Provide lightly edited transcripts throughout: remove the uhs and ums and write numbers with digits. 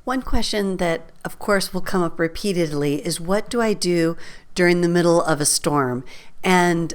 One question that, of course, will come up repeatedly is what do I do during the middle of a storm? And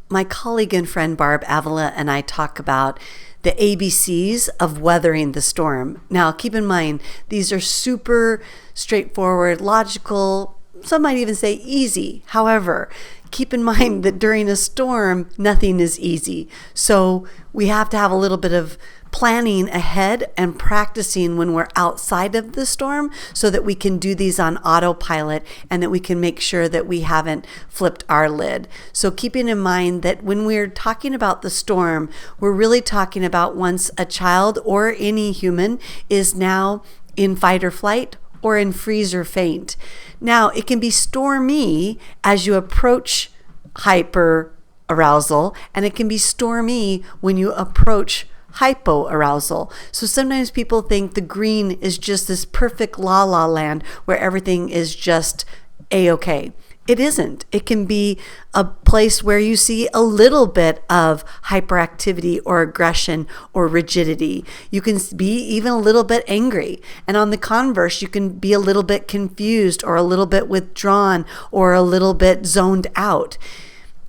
my colleague and friend Barb Avila and I talk about the ABCs of weathering the storm. Now, keep in mind, these are super straightforward, logical, some might even say easy. However, keep in mind that during a storm, nothing is easy. So we have to have a little bit of planning ahead and practicing when we're outside of the storm so that we can do these on autopilot and that we can make sure that we haven't flipped our lid. So keeping in mind that when we're talking about the storm, we're really talking about once a child or any human is now in fight or flight or in freeze or faint. Now, it can be stormy as you approach hyper arousal, and it can be stormy when you approach hypoarousal. So sometimes people think the green is just this perfect la la land where everything is just a-okay. It isn't. It can be a place where you see a little bit of hyperactivity or aggression or rigidity. You can be even a little bit angry. And on the converse, you can be a little bit confused or a little bit withdrawn or a little bit zoned out.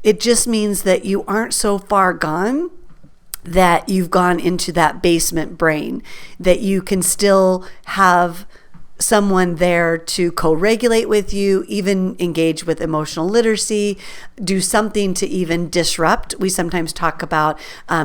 It just means that you aren't so far gone that you've gone into that basement brain, that you can still have someone there to co-regulate with you, even engage with emotional literacy, do something to even disrupt. We sometimes talk about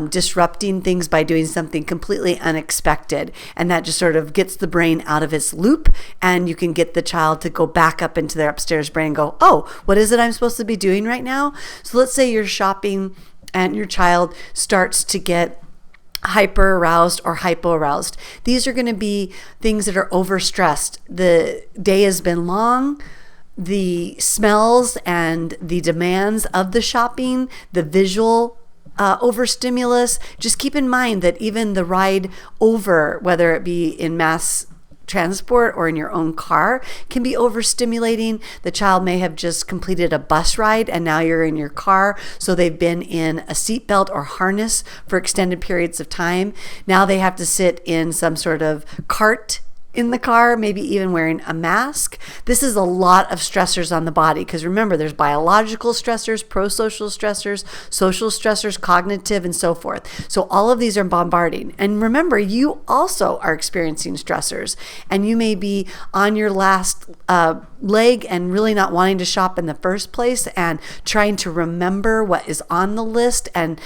disrupting things by doing something completely unexpected, and that just sort of gets the brain out of its loop, and you can get the child to go back up into their upstairs brain and go, oh, what is it I'm supposed to be doing right now? So let's say you're shopping and your child starts to get hyper aroused or hypo aroused. These are going to be things that are overstressed. The day has been long. The smells and the demands of the shopping, the visual overstimulus. Just keep in mind that even the ride over, whether it be in mass transport or in your own car, can be overstimulating. The child may have just completed a bus ride and now you're in your car, so they've been in a seatbelt or harness for extended periods of time. Now they have to sit in some sort of cart in the car, maybe even wearing a mask. This is a lot of stressors on the body, because remember, there's biological stressors, pro-social stressors, social stressors, cognitive, and so forth. So all of these are bombarding. And remember, you also are experiencing stressors, and you may be on your last leg and really not wanting to shop in the first place and trying to remember what is on the list and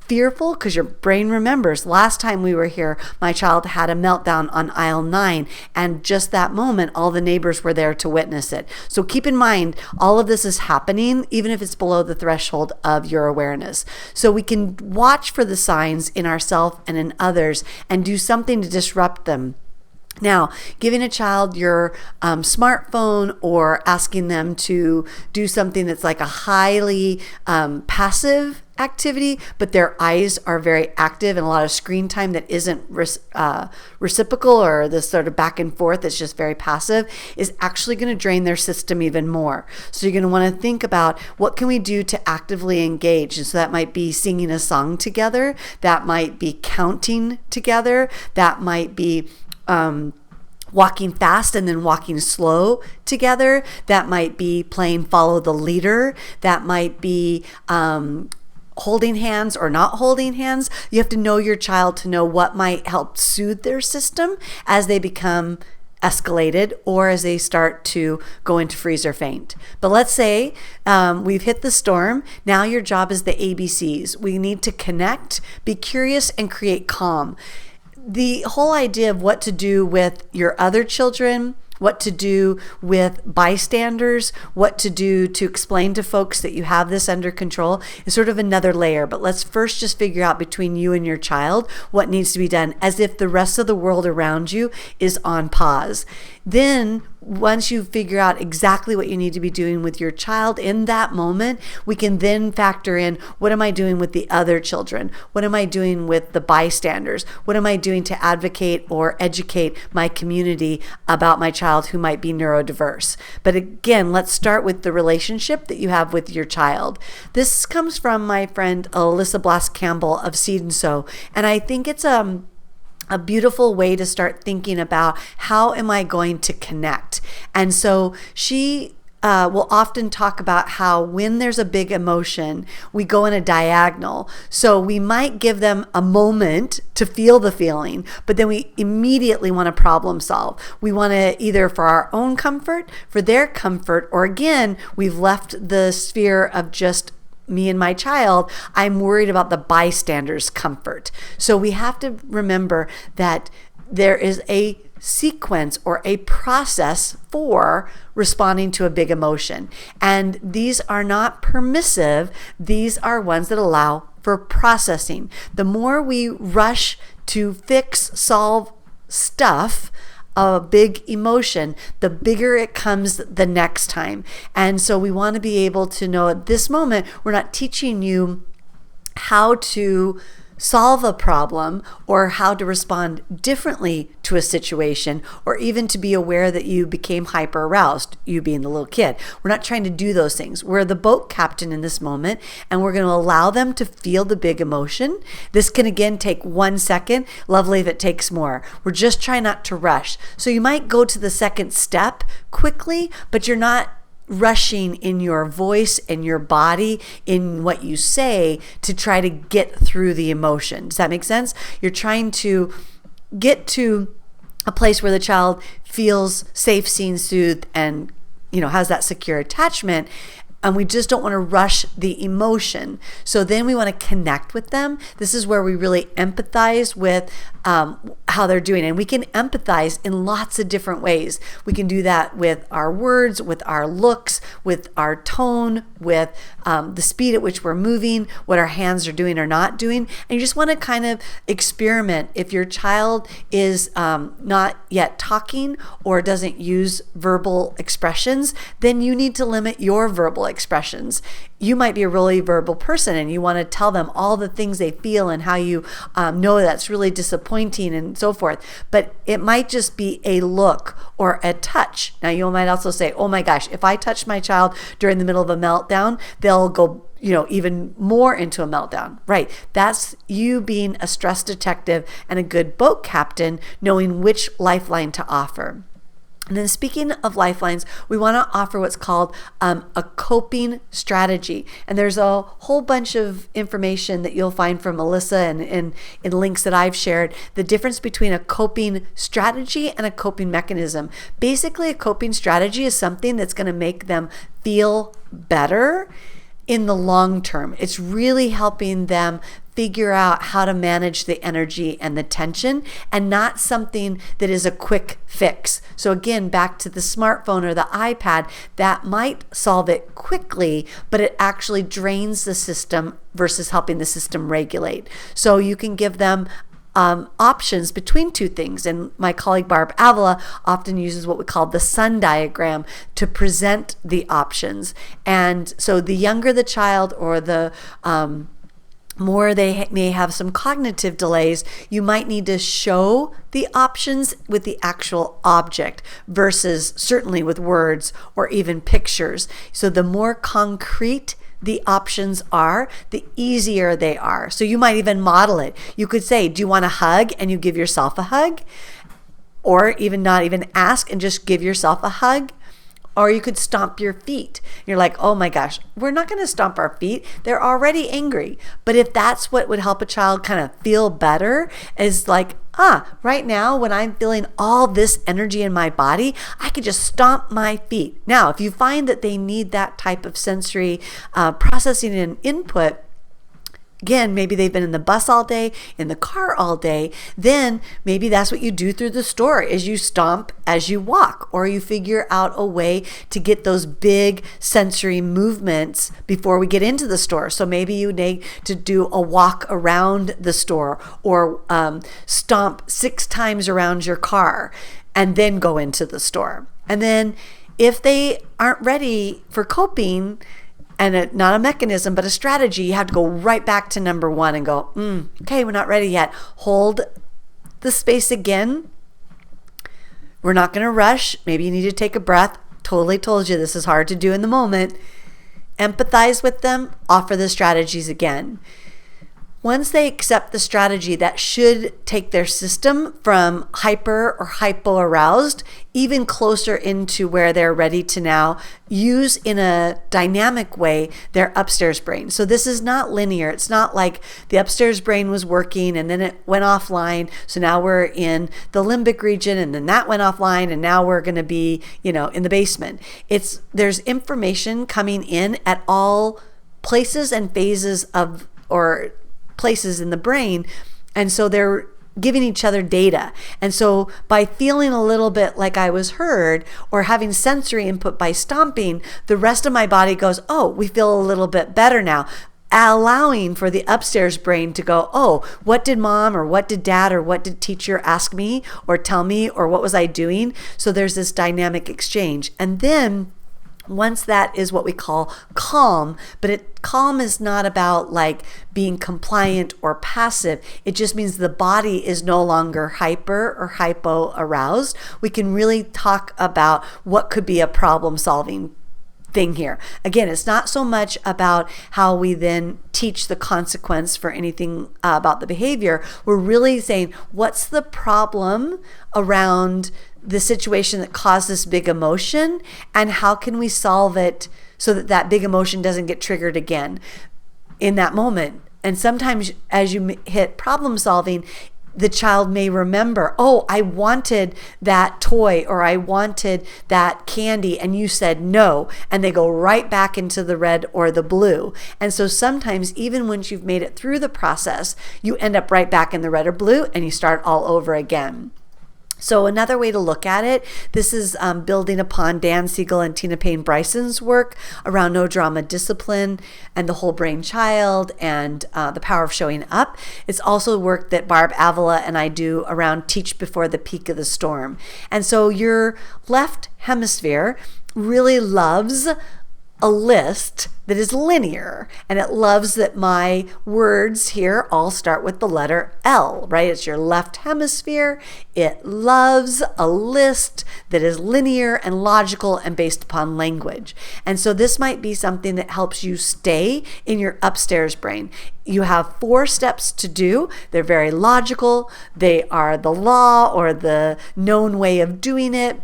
fearful because your brain remembers. Last time we were here, my child had a meltdown on aisle 9, and just that moment, all the neighbors were there to witness it. So keep in mind, all of this is happening, even if it's below the threshold of your awareness. So we can watch for the signs in ourselves and in others and do something to disrupt them. Now, giving a child your smartphone or asking them to do something that's like a highly passive activity, but their eyes are very active, and a lot of screen time that isn't reciprocal, or this sort of back and forth that's just very passive, is actually going to drain their system even more. So you're going to want to think about what can we do to actively engage. And so that might be singing a song together, that might be counting together, that might be walking fast and then walking slow together. That might be playing follow the leader. That might be holding hands or not holding hands. You have to know your child to know what might help soothe their system as they become escalated or as they start to go into freeze or faint. But let's say we've hit the storm. Now your job is the ABCs. We need to connect, be curious, and create calm. The whole idea of what to do with your other children, what to do with bystanders, what to do to explain to folks that you have this under control is sort of another layer. But let's first just figure out between you and your child what needs to be done, as if the rest of the world around you is on pause. Then once you figure out exactly what you need to be doing with your child in that moment, we can then factor in, what am I doing with the other children? What am I doing with the bystanders? What am I doing to advocate or educate my community about my child who might be neurodiverse? But again, let's start with the relationship that you have with your child. This comes from my friend Alyssa Blas Campbell of Seed and Sow, and I think it's a beautiful way to start thinking about how am I going to connect. And so she will often talk about how when there's a big emotion, we go in a diagonal. So we might give them a moment to feel the feeling, but then we immediately want to problem solve. We want to either for our own comfort, for their comfort, or again, we've left the sphere of just me and my child. I'm worried about the bystander's comfort. So we have to remember that there is a sequence or a process for responding to a big emotion. And these are not permissive. These are ones that allow for processing. The more we rush to fix, solve stuff, a big emotion, the bigger it comes the next time. And so we want to be able to know at this moment, we're not teaching you how to solve a problem or how to respond differently to a situation, or even to be aware that you became hyper aroused, you being the little kid. We're not trying to do those things. We're the boat captain in this moment, and we're going to allow them to feel the big emotion. This can again take 1 second. Lovely if it takes more. We're just trying not to rush. So you might go to the second step quickly, but you're not rushing in your voice and your body, in what you say, to try to get through the emotion. Does that make sense? You're trying to get to a place where the child feels safe, seen, soothed, and has that secure attachment. And we just don't want to rush the emotion. So then we want to connect with them. This is where we really empathize with how they're doing. And we can empathize in lots of different ways. We can do that with our words, with our looks, with our tone, with the speed at which we're moving, what our hands are doing or not doing. And you just want to kind of experiment. If your child is not yet talking or doesn't use verbal expressions, then you need to limit your verbal expressions. You might be a really verbal person and you want to tell them all the things they feel and how you know that's really disappointing and so forth. But it might just be a look or a touch. Now you might also say, oh my gosh, if I touch my child during the middle of a meltdown, they'll go even more into a meltdown. Right. That's you being a stress detective and a good boat captain, knowing which lifeline to offer. And then speaking of lifelines, we want to offer what's called a coping strategy. And there's a whole bunch of information that you'll find from Melissa and in links that I've shared. The difference between a coping strategy and a coping mechanism. Basically, a coping strategy is something that's going to make them feel better in the long term. It's really helping them figure out how to manage the energy and the tension, and not something that is a quick fix. So again, back to the smartphone or the iPad, that might solve it quickly, but it actually drains the system versus helping the system regulate. So you can give them options between two things. And my colleague Barb Avila often uses what we call the sun diagram to present the options. And so the younger the child, or the more they may have some cognitive delays, you might need to show the options with the actual object versus certainly with words or even pictures. So the more concrete the options are, the easier they are. So you might even model it. You could say, do you want a hug? And you give yourself a hug. Or even not even ask and just give yourself a hug. Or you could stomp your feet. You're like, oh my gosh, we're not going to stomp our feet. They're already angry. But if that's what would help a child kind of feel better, is like, right now when I'm feeling all this energy in my body, I could just stomp my feet. Now, if you find that they need that type of sensory processing and input, again, maybe they've been in the bus all day, in the car all day, then maybe that's what you do through the store, is you stomp as you walk, or you figure out a way to get those big sensory movements before we get into the store. So maybe you need to do a walk around the store, or stomp 6 times around your car and then go into the store. And then if they aren't ready for coping, and not a mechanism, but a strategy, you have to go right back to number 1 and go, okay, we're not ready yet. Hold the space again. We're not going to rush. Maybe you need to take a breath. Totally told you this is hard to do in the moment. Empathize with them. Offer the strategies again. Once they accept the strategy, that should take their system from hyper or hypo-aroused even closer into where they're ready to now use in a dynamic way their upstairs brain. So this is not linear. It's not like the upstairs brain was working and then it went offline. So now we're in the limbic region and then that went offline and now we're going to be, in the basement. There's information coming in at all places and phases or places in the brain, and so they're giving each other data. And so by feeling a little bit like I was heard or having sensory input by stomping, the rest of my body goes, oh, we feel a little bit better now, allowing for the upstairs brain to go, oh, what did mom or what did dad or what did teacher ask me or tell me or what was I doing? So there's this dynamic exchange. And then once that is what we call calm, but calm is not about like being compliant or passive. It just means the body is no longer hyper or hypo aroused. We can really talk about what could be a problem solving thing here. Again, it's not so much about how we then teach the consequence for anything about the behavior. We're really saying, what's the problem around the situation that caused this big emotion, and how can we solve it so that that big emotion doesn't get triggered again in that moment? And sometimes as you hit problem solving, the child may remember, oh, I wanted that toy or I wanted that candy and you said no, and they go right back into the red or the blue. And so sometimes even once you've made it through the process, you end up right back in the red or blue and you start all over again. So another way to look at it, this is building upon Dan Siegel and Tina Payne Bryson's work around no drama discipline and the whole brain child and the power of showing up. It's also work that Barb Avila and I do around teach before the peak of the storm. And so your left hemisphere really loves a list that is linear, and it loves that my words here all start with the letter L, right? It's your left hemisphere. It loves a list that is linear and logical and based upon language. And so this might be something that helps you stay in your upstairs brain. You have 4 steps to do. They're very logical. They are the law or the known way of doing it.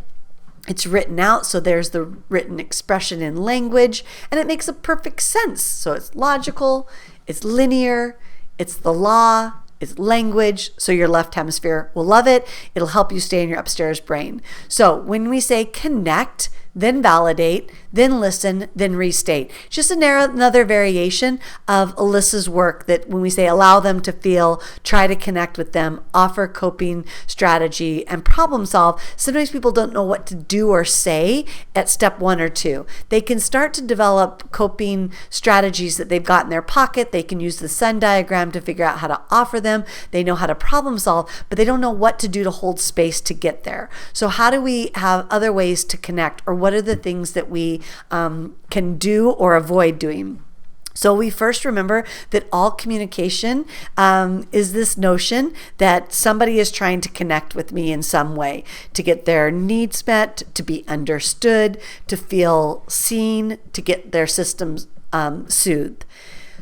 It's written out, so there's the written expression in language, and it makes a perfect sense. So it's logical, it's linear, it's the law, it's language, so your left hemisphere will love it. It'll help you stay in your upstairs brain. So when we say connect, then validate, then listen, then restate. Just another variation of Alyssa's work that when we say allow them to feel, try to connect with them, offer coping strategy, and problem solve, sometimes people don't know what to do or say at step 1 or 2. They can start to develop coping strategies that they've got in their pocket. They can use the Sun diagram to figure out how to offer them. They know how to problem solve, but they don't know what to do to hold space to get there. So how do we have other ways to connect, or what are the things that we can do or avoid doing? So we first remember that all communication is this notion that somebody is trying to connect with me in some way, to get their needs met, to be understood, to feel seen, to get their systems soothed.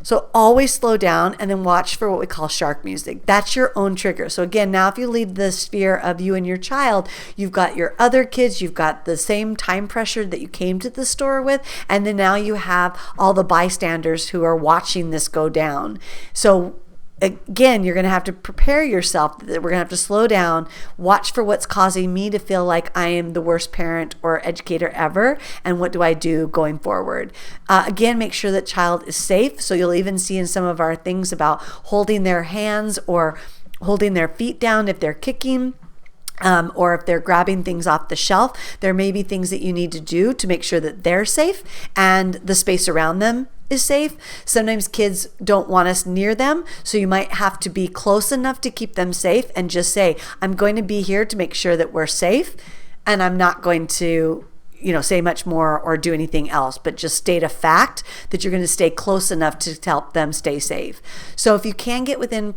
So always slow down and then watch for what we call shark music. That's your own trigger. So again, now if you leave the sphere of you and your child, you've got your other kids, you've got the same time pressure that you came to the store with, and then now you have all the bystanders who are watching this go down. So again, you're going to have to prepare yourself that we're going to have to slow down, watch for what's causing me to feel like I am the worst parent or educator ever, and what do I do going forward. Again, make sure that child is safe. So you'll even see in some of our things about holding their hands or holding their feet down if they're kicking. Or if they're grabbing things off the shelf, there may be things that you need to do to make sure that they're safe and the space around them is safe. Sometimes kids don't want us near them, so you might have to be close enough to keep them safe and just say, I'm going to be here to make sure that we're safe, and I'm not going to say much more or do anything else, but just state a fact that you're going to stay close enough to help them stay safe. So if you can get within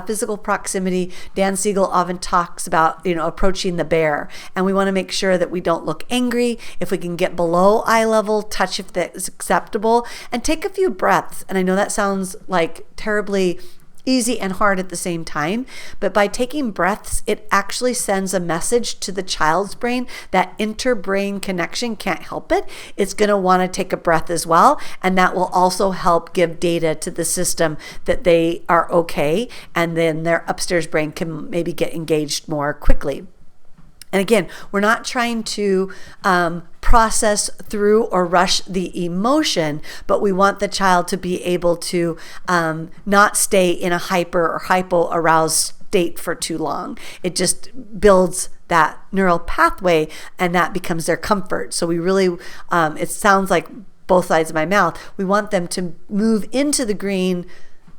physical proximity, Dan Siegel often talks about, approaching the bear, and we want to make sure that we don't look angry. If we can get below eye level, touch if that is acceptable, and take a few breaths. And I know that sounds like terribly easy and hard at the same time. But by taking breaths, it actually sends a message to the child's brain. That interbrain connection can't help it. It's going to want to take a breath as well. And that will also help give data to the system that they are okay. And then their upstairs brain can maybe get engaged more quickly. And again, we're not trying to process through or rush the emotion, but we want the child to be able to not stay in a hyper or hypo-aroused state for too long. It just builds that neural pathway, and that becomes their comfort. So we really, it sounds like both sides of my mouth, we want them to move into the green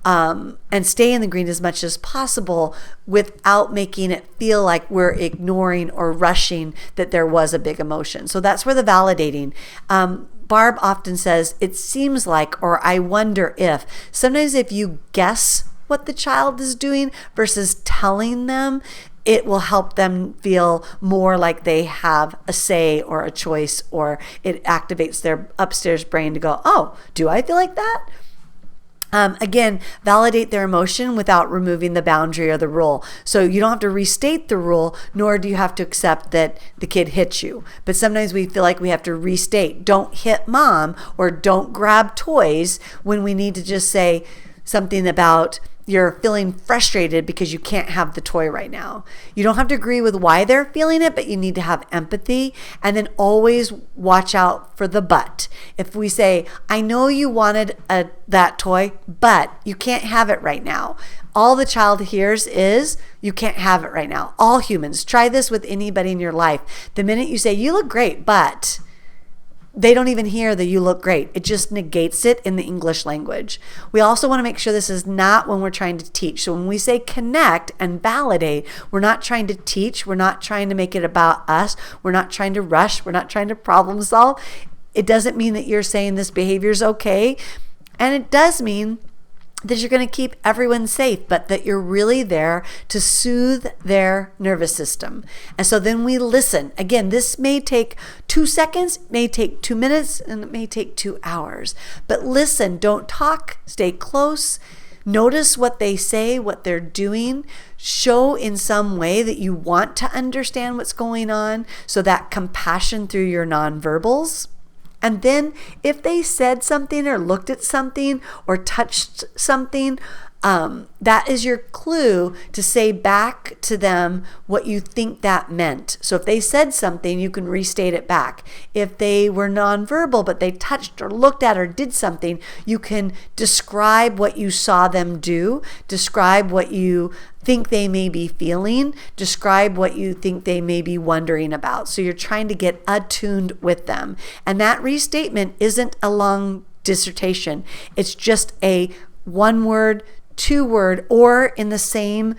and stay in the green as much as possible without making it feel like we're ignoring or rushing that there was a big emotion. So that's where the validating. Barb often says, it seems like, or I wonder if. Sometimes if you guess what the child is doing versus telling them, it will help them feel more like they have a say or a choice, or it activates their upstairs brain to go, oh, do I feel like that? Again, validate their emotion without removing the boundary or the rule. So you don't have to restate the rule, nor do you have to accept that the kid hit you. But sometimes we feel like we have to restate, don't hit mom or don't grab toys, when we need to just say something about, you're feeling frustrated because you can't have the toy right now. You don't have to agree with why they're feeling it, but you need to have empathy. And then always watch out for the but. If we say, I know you wanted that toy, but you can't have it right now. All the child hears is, you can't have it right now. All humans. Try this with anybody in your life. The minute you say, you look great, but, they don't even hear that you look great. It just negates it in the English language. We also want to make sure this is not when we're trying to teach. So when we say connect and validate, we're not trying to teach. We're not trying to make it about us. We're not trying to rush. We're not trying to problem solve. It doesn't mean that you're saying this behavior is okay. And it does mean that you're going to keep everyone safe, but that you're really there to soothe their nervous system. And so then we listen. Again, this may take 2 seconds, may take 2 minutes, and it may take 2 hours. But listen, don't talk, stay close. Notice what they say, what they're doing. Show in some way that you want to understand what's going on. So that compassion through your nonverbals. And then if they said something or looked at something or touched something, that is your clue to say back to them what you think that meant. So if they said something, you can restate it back. If they were nonverbal, but they touched or looked at or did something, you can describe what you saw them do, describe what you think they may be feeling, describe what you think they may be wondering about. So you're trying to get attuned with them. And that restatement isn't a long dissertation. It's just a 1-word, 2-word, or in the same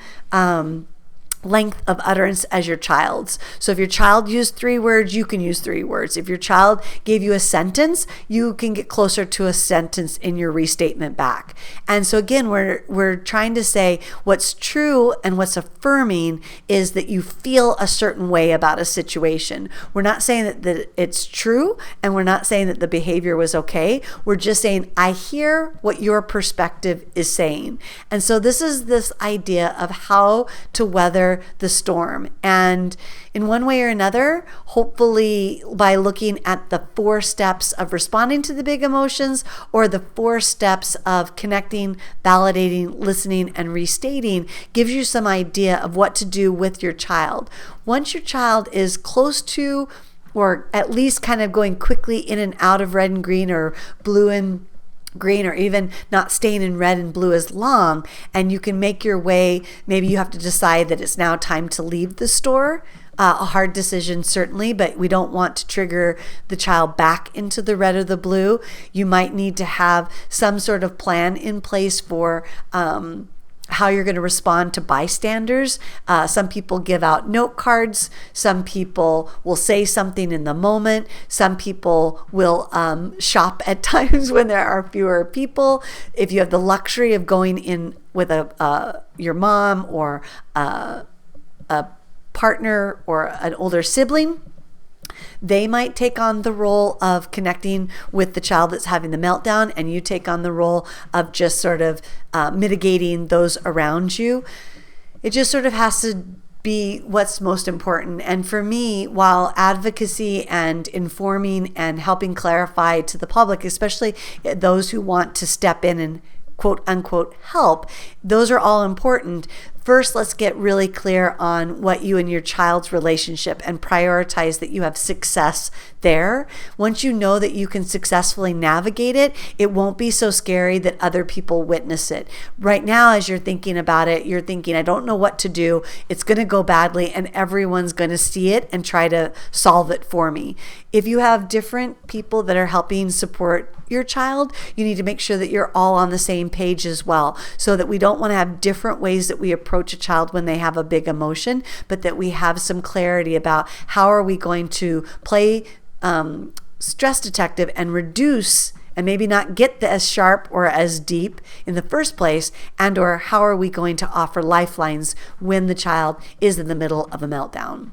length of utterance as your child's. So if your child used 3 words, you can use 3 words. If your child gave you a sentence, you can get closer to a sentence in your restatement back. And so again, we're trying to say what's true and what's affirming is that you feel a certain way about a situation. We're not saying that it's true, and we're not saying that the behavior was okay. We're just saying, I hear what your perspective is saying. And so this is this idea of how to weather the storm. And in one way or another, hopefully by looking at the 4 steps of responding to the big emotions, or the 4 steps of connecting, validating, listening, and restating, gives you some idea of what to do with your child. Once your child is close to, or at least kind of going quickly in and out of red and green, or blue and green, or even not staying in red and blue as long, and you can make your way, maybe you have to decide that it's now time to leave the store. A hard decision, certainly, but we don't want to trigger the child back into the red or the blue. You might need to have some sort of plan in place for how you're going to respond to bystanders. Some people give out note cards. Some people will say something in the moment. Some people will shop at times when there are fewer people. If you have the luxury of going in with your mom or a partner or an older sibling, They might take on the role of connecting with the child that's having the meltdown, and you take on the role of just sort of mitigating those around you. It just sort of has to be what's most important. And for me, while advocacy and informing and helping clarify to the public, especially those who want to step in and quote unquote help, those are all important. First, let's get really clear on what you and your child's relationship and prioritize that you have success there. Once you know that you can successfully navigate it, it won't be so scary that other people witness it. Right now, as you're thinking about it, you're thinking, I don't know what to do. It's going to go badly and everyone's going to see it and try to solve it for me. If you have different people that are helping support your child, you need to make sure that you're all on the same page as well, so that we don't want to have different ways that we approach a child when they have a big emotion, but that we have some clarity about how are we going to play stress detective and reduce and maybe not get as sharp or as deep in the first place, and or how are we going to offer lifelines when the child is in the middle of a meltdown.